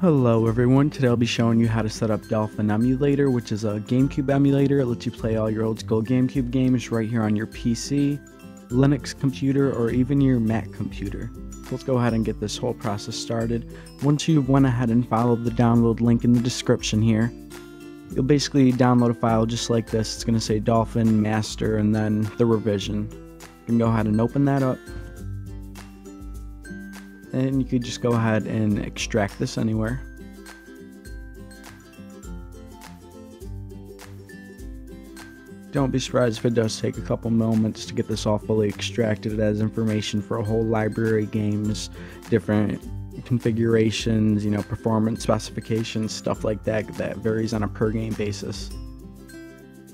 Hello everyone, today I'll be showing you how to set up Dolphin Emulator, which is a GameCube emulator. It lets you play all your old school GameCube games right here on your PC, Linux computer, or even your Mac computer. So let's go ahead and get this whole process started. Once you've went ahead and followed the download link in the description here, you'll basically download a file just like this. It's going to say Dolphin Master and then the revision. You can go ahead and open that up. And you could just go ahead and extract this anywhere. Don't be surprised if it does take a couple moments to get this all fully extracted. It has information for a whole library of games, different configurations, performance specifications, stuff like that varies on a per game basis.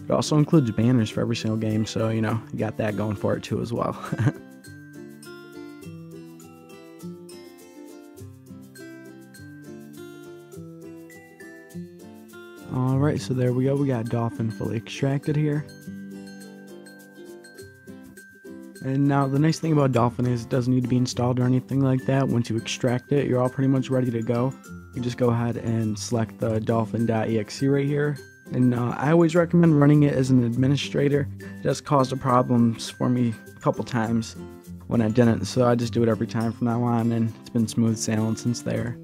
It also includes banners for every single game, so you got that going for it too as well. Alright, so there we go, we got Dolphin fully extracted here. And now the nice thing about Dolphin is it doesn't need to be installed or anything like that. Once you extract it, you're all pretty much ready to go. You just go ahead and select the dolphin.exe right here. And I always recommend running it as an administrator. It has caused problems for me a couple times when I didn't, so I just do it every time from now on, and it's been smooth sailing since there.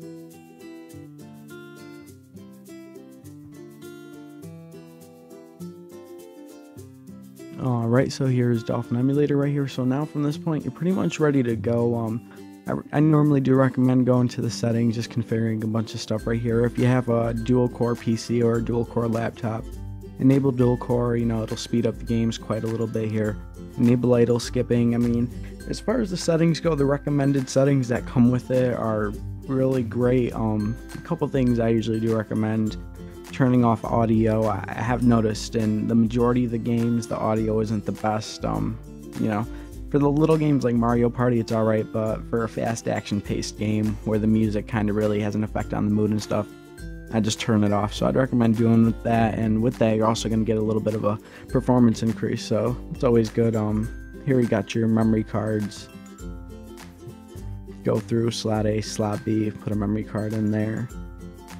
Alright, so here's Dolphin Emulator right here. So now from this point, you're pretty much ready to go. I normally do recommend going to the settings, just configuring a bunch of stuff right here. If you have a dual-core PC or a dual-core laptop, enable dual-core, it'll speed up the games quite a little bit here. Enable idle skipping. I mean, as far as the settings go, the recommended settings that come with it are really great. A couple things I usually do recommend. Turning off audio. I have noticed in the majority of the games the audio isn't the best. For the little games like Mario Party it's alright, but for a fast action paced game where the music kind of really has an effect on the mood and stuff, I just turn it off. So I'd recommend doing with that, and with that you're also going to get a little bit of a performance increase, so it's always good. Here you got your memory cards. Go through slot A, slot B, put a memory card in there.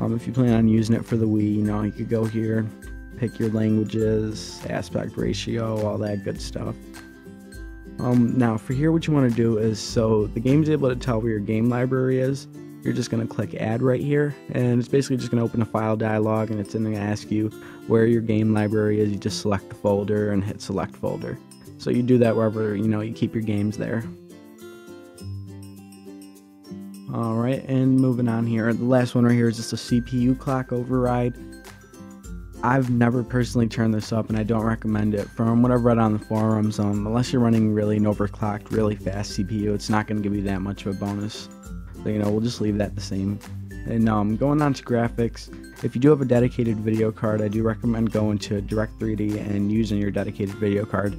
If you plan on using it for the Wii, you could go here, pick your languages, aspect ratio, all that good stuff. Now for here, what you want to do is, so the game's able to tell where your game library is, you're just going to click add right here, and it's basically just going to open a file dialog, and it's going to ask you where your game library is. You just select the folder and hit select folder. So you do that wherever, you keep your games there. Alright, and moving on here, the last one right here is just a CPU clock override. I've never personally turned this up, and I don't recommend it. From what I've read on the forums, unless you're running really an overclocked, really fast CPU, it's not going to give you that much of a bonus. So, we'll just leave that the same. And going on to graphics, if you do have a dedicated video card, I do recommend going to Direct3D and using your dedicated video card.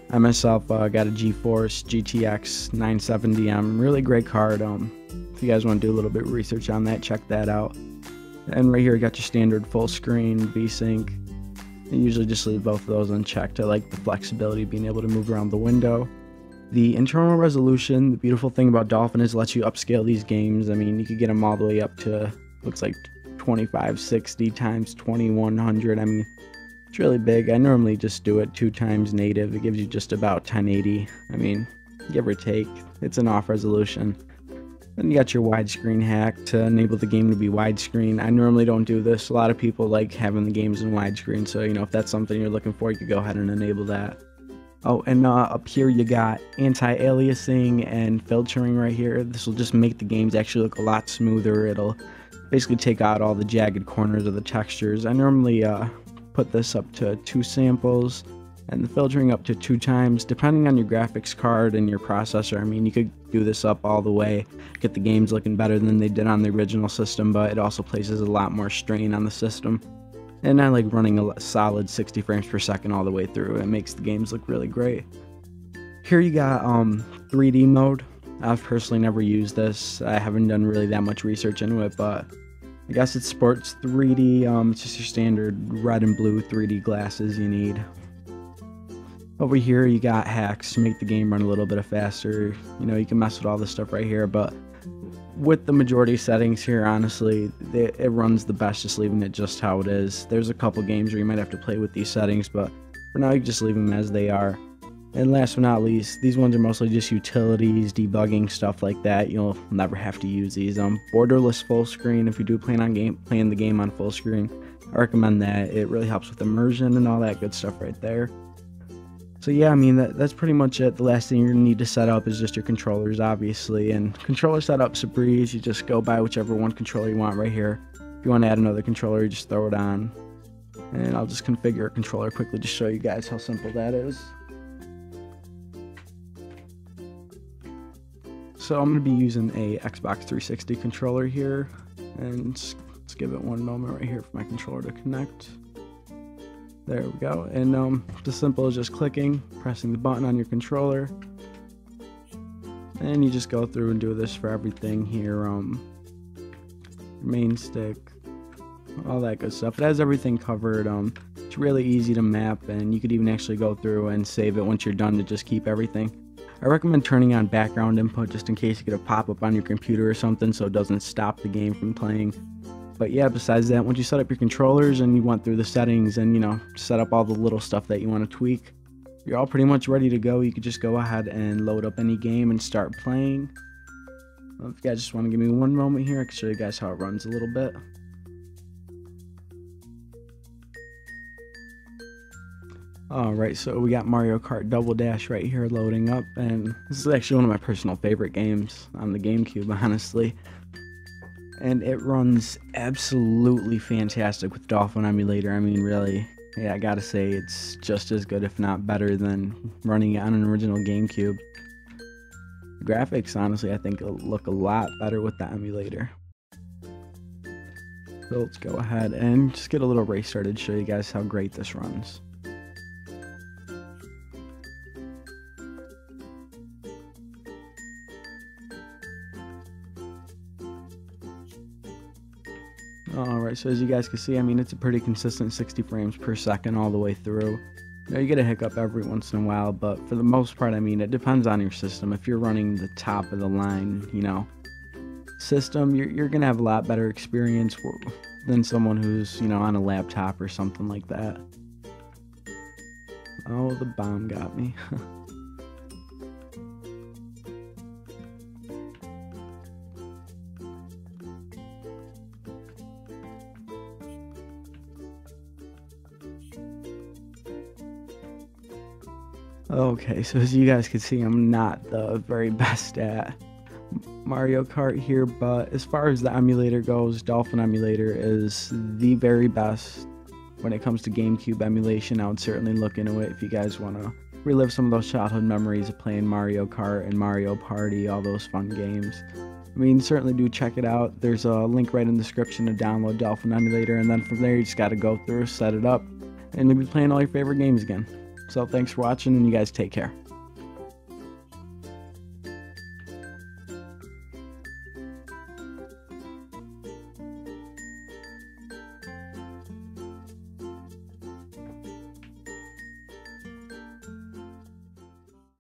I myself got a GeForce GTX 970M, really great card. If you guys want to do a little bit of research on that, check that out. And right here you got your standard full screen, VSync. I usually just leave both of those unchecked. I like the flexibility of being able to move around the window. The internal resolution, the beautiful thing about Dolphin is it lets you upscale these games. I mean, you could get them all the way up to, looks like 2560 times 2100. I mean, it's really big. I normally just do it 2 times native. It gives you just about 1080. I mean, give or take. It's an off resolution. Then you got your widescreen hack to enable the game to be widescreen. I normally don't do this. A lot of people like having the games in widescreen, so if that's something you're looking for, you can go ahead and enable that. Oh, and up here you got anti-aliasing and filtering right here. This will just make the games actually look a lot smoother. It'll basically take out all the jagged corners of the textures. I normally put this up to 2 samples, and the filtering up to 2 times, depending on your graphics card and your processor. I mean, you could do this up all the way, get the games looking better than they did on the original system, but it also places a lot more strain on the system. And I like running a solid 60 frames per second all the way through. It makes the games look really great. Here you got 3D mode. I've personally never used this. I haven't done really that much research into it, but I guess it sports 3D. It's just your standard red and blue 3D glasses you need. Over here you got hacks to make the game run a little bit faster. You can mess with all this stuff right here, but with the majority settings here, honestly, it runs the best just leaving it just how it is. There's a couple games where you might have to play with these settings, but for now you can just leave them as they are. And last but not least, these ones are mostly just utilities, debugging, stuff like that. You'll never have to use these. Borderless full screen, if you do plan on playing the game on full screen, I recommend that. It really helps with immersion and all that good stuff right there. So yeah, I mean, that's pretty much it. The last thing you're going to need to set up is just your controllers, obviously. And controller setup's a breeze. You just go buy whichever one controller you want right here. If you want to add another controller, you just throw it on. And I'll just configure a controller quickly to show you guys how simple that is. So I'm going to be using a Xbox 360 controller here, and let's give it one moment right here for my controller to connect. There we go. And the simple is just clicking, pressing the button on your controller, and you just go through and do this for everything here. Your main stick, all that good stuff. It has everything covered. It's really easy to map, and you could even actually go through and save it once you're done to just keep everything. I recommend turning on background input just in case you get a pop-up on your computer or something so it doesn't stop the game from playing. But yeah, besides that, once you set up your controllers and you went through the settings and, you know, set up all the little stuff that you want to tweak, you're all pretty much ready to go. You could just go ahead and load up any game and start playing. Well, if you guys just want to give me one moment here, I can show you guys how it runs a little bit. Alright, so we got Mario Kart Double Dash right here loading up, and this is actually one of my personal favorite games on the GameCube, honestly. And it runs absolutely fantastic with Dolphin Emulator. I mean, really, yeah, I gotta say, it's just as good, if not better, than running it on an original GameCube. The graphics, honestly, I think look a lot better with the emulator. So let's go ahead and just get a little race started to show you guys how great this runs. Alright, so as you guys can see, I mean, it's a pretty consistent 60 frames per second all the way through. You know, you get a hiccup every once in a while, but for the most part, I mean, it depends on your system. If you're running the top of the line, you know, system, you're going to have a lot better experience than someone who's, you know, on a laptop or something like that. Oh, the bomb got me. Okay, so as you guys can see, I'm not the very best at Mario Kart here, but as far as the emulator goes, Dolphin Emulator is the very best when it comes to GameCube emulation. I would certainly look into it if you guys want to relive some of those childhood memories of playing Mario Kart and Mario Party, all those fun games. I mean, certainly do check it out. There's a link right in the description to download Dolphin Emulator, and then from there you just got to go through, set it up, and you'll be playing all your favorite games again. So thanks for watching, and you guys take care.